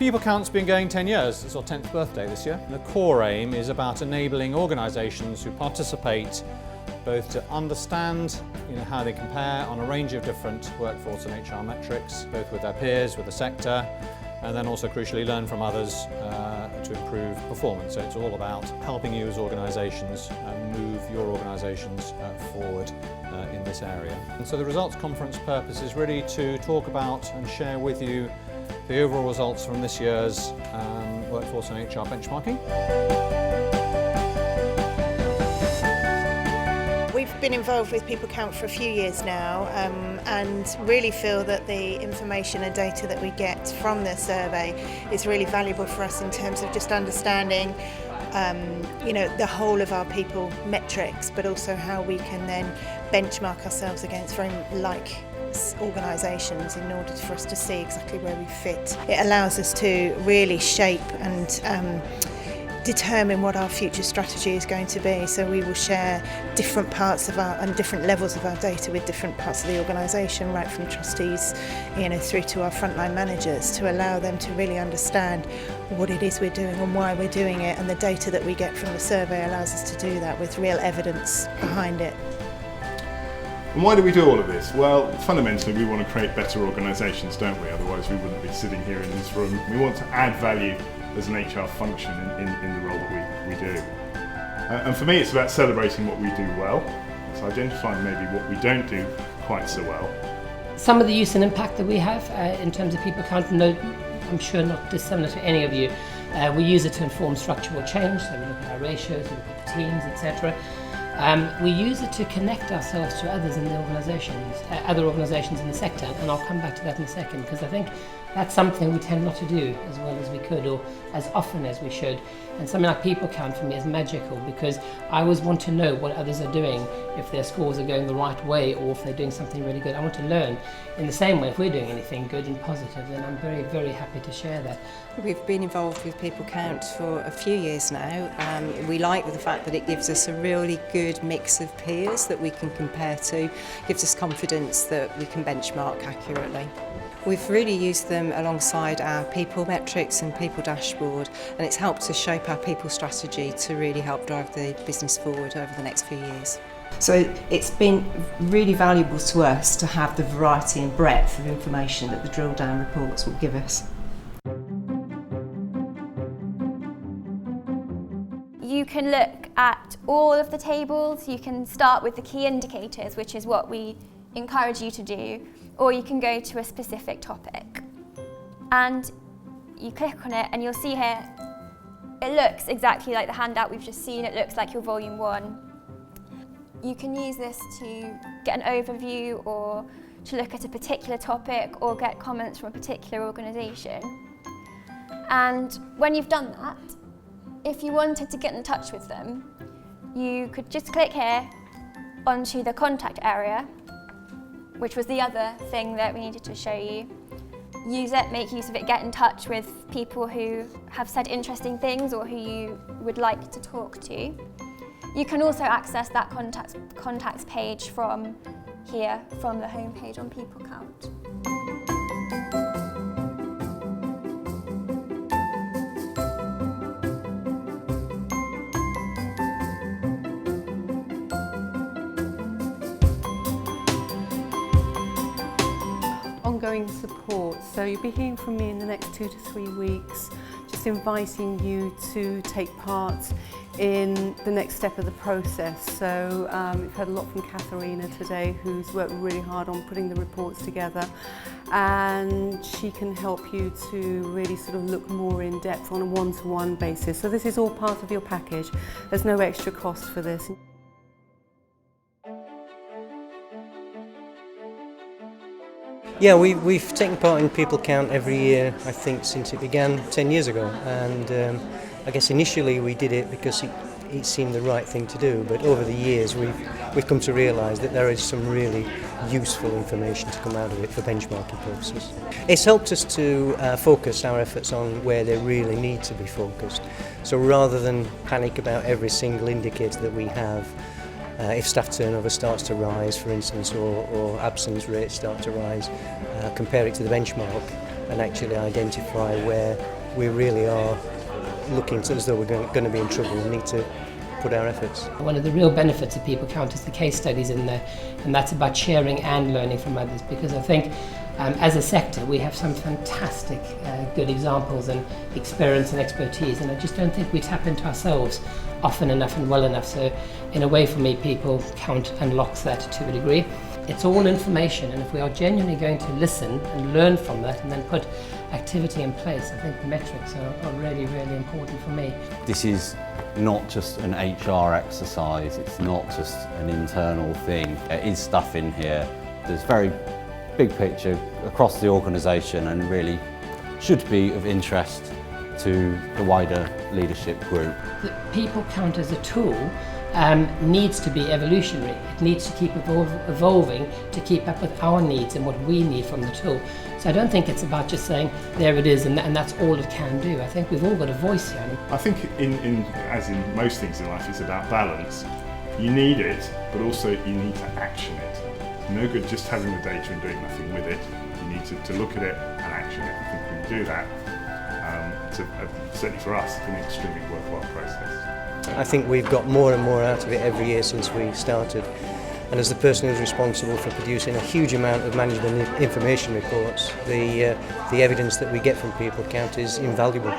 People Count's been going 10 years, it's our 10th birthday this year. The core aim is about enabling organisations who participate both to understand how they compare on a range of different workforce and HR metrics, both with their peers, with the sector, and then also crucially learn from others to improve performance. So it's all about helping you as organisations move your organisations forward in this area. And so the Results Conference purpose is really to talk about and share with you the overall results from this year's workforce and HR benchmarking. We've been involved with People Count for a few years now and really feel that the information and data that we get from the survey is really valuable for us in terms of just understanding the whole of our people metrics, but also how we can then benchmark ourselves against very like organisations in order for us to see exactly where we fit. It allows us to really shape and determine what our future strategy is going to be. So we will share different parts of our and different levels of our data with different parts of the organisation, right from trustees, through to our frontline managers, to allow them to really understand what it is we're doing and why we're doing it. And the data that we get from the survey allows us to do that with real evidence behind it. And why do we do all of this? Well, fundamentally we want to create better organisations, don't we? Otherwise we wouldn't be sitting here in this room. We want to add value as an HR function in the role that we do. And for me it's about celebrating what we do well, it's identifying maybe what we don't do quite so well. Some of the use and impact that we have in terms of People Count, no, I'm sure not dissimilar to any of you, we use it to inform structural change, so we look at our ratios, we look at the teams, etc. We use it to connect ourselves to others in the organisations, other organisations in the sector, and I'll come back to that in a second, because I think that's something we tend not to do as well as we could or as often as we should. And something like People Count for me is magical, because I always want to know what others are doing, if their scores are going the right way or if they're doing something really good. I want to learn in the same way if we're doing anything good and positive, then I'm very, very happy to share that. We've been involved with People Count for a few years now. We like the fact that it gives us a really good mix of peers that we can compare to, gives us confidence that we can benchmark accurately. We've really used them alongside our people metrics and people dashboard, and it's helped to shape our people strategy to really help drive the business forward over the next few years. So it's been really valuable to us to have the variety and breadth of information that the drill down reports will give us. You can look at all of the tables, you can start with the key indicators, which is what we encourage you to do, or you can go to a specific topic. And you click on it and you'll see here, it looks exactly like the handout we've just seen, it looks like your volume 1. You can use this to get an overview or to look at a particular topic or get comments from a particular organisation. And when you've done that, if you wanted to get in touch with them, you could just click here onto the contact area, which was the other thing that we needed to show you. Use it, make use of it, get in touch with people who have said interesting things or who you would like to talk to. You can also access that contacts page from here, from the homepage on People Count. Ongoing support, so you'll be hearing from me in the next 2 to 3 weeks, just inviting you to take part in the next step of the process. So we've heard a lot from Katharina today, who's worked really hard on putting the reports together, and she can help you to really sort of look more in depth on a one-to-one basis. So this is all part of your package. There's no extra cost for this. Yeah, we've taken part in People Count every year, I think, since it began 10 years ago. And I guess initially we did it because it seemed the right thing to do, but over the years we've come to realise that there is some really useful information to come out of it for benchmarking purposes. It's helped us to focus our efforts on where they really need to be focused. So rather than panic about every single indicator that we have, if staff turnover starts to rise, for instance, or absence rates start to rise, compare it to the benchmark and actually identify where we really are looking as though we're going to be in trouble and need to put our efforts. One of the real benefits of People Count is the case studies in there, and that's about sharing and learning from others, because I think as a sector we have some fantastic good examples and experience and expertise, and I just don't think we tap into ourselves often enough and well enough. So in a way, for me, People Count unlocks that to a degree. It's all information, and if we are genuinely going to listen and learn from that and then put activity in place, I think the metrics are really, really important for me. This is not just an HR exercise, it's not just an internal thing. There is stuff in here that's very big picture across the organisation and really should be of interest to the wider leadership group. The People Count as a tool needs to be evolutionary. It needs to keep evolving to keep up with our needs and what we need from the tool. So I don't think it's about just saying, there it is, and that's all it can do. I think we've all got a voice here. I think as in most things in life, it's about balance. You need it, but also you need to action it. It's no good just having the data and doing nothing with it. You need to look at it and action it. I think when you do that, certainly for us, it's an extremely worthwhile process. I think we've got more and more out of it every year since we started. And as the person who's responsible for producing a huge amount of management information reports, the evidence that we get from People Count is invaluable.